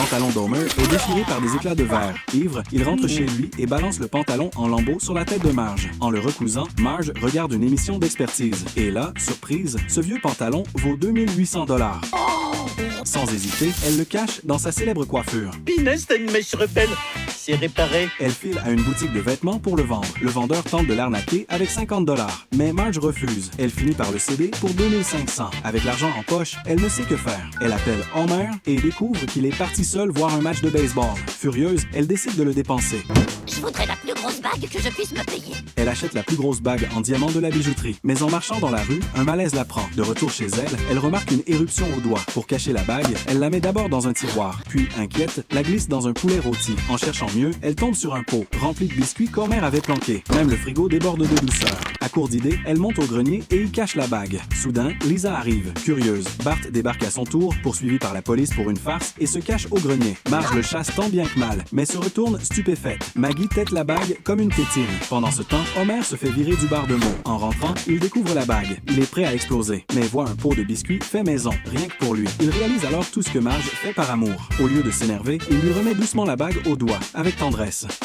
pantalon d'Homer est déchiré par des éclats de verre. Ivre, il rentre chez lui et balance le pantalon en lambeaux sur la tête de Marge. En le recousant, Marge regarde une émission d'expertise. Et là, surprise, ce vieux pantalon vaut 2800 $. Sans hésiter, elle le cache dans sa célèbre coiffure. Pinesse, t'as une mèche rebelle. C'est réparé. Elle file à une boutique de vêtements pour le vendre. Le vendeur tente de l'arnaquer avec 50 $. Mais Marge refuse. Elle finit par le céder pour 2500. Avec l'argent en poche, elle ne sait que faire. Elle appelle Homer et découvre qu'il est parti seul voir un match de baseball. Furieuse, elle décide de le dépenser. Je voudrais la plus grosse bague que je puisse me payer. Elle achète la plus grosse bague en diamant de la bijouterie. Mais en marchant dans la rue, un malaise la prend. De retour chez elle, elle remarque une éruption au doigt. Pour cacher la bague, elle la met d'abord dans un tiroir. Puis, inquiète, la glisse dans un poulet rôti. En cherchant mieux, elle tombe sur un pot rempli de biscuits qu'Homer avait planqués. Même le frigo déborde de douceur. À court d'idées, elle monte au grenier et y cache la bague. Soudain, Lisa arrive. Curieuse, Bart débarque à son tour, poursuivi par la police pour une farce, et se cache au grenier. Marge le chasse tant bien que mal, mais se retourne stupéfaite. Maggie tète la bague comme une tétine. Pendant ce temps, Homer se fait virer du bar de mots. En rentrant, il découvre la bague. Il est prêt à exploser, mais voit un pot de biscuits fait maison, rien que pour lui. Il réalise alors tout ce que Marge fait par amour. Au lieu de s'énerver, il lui remet doucement la bague au doigt, avec tendresse.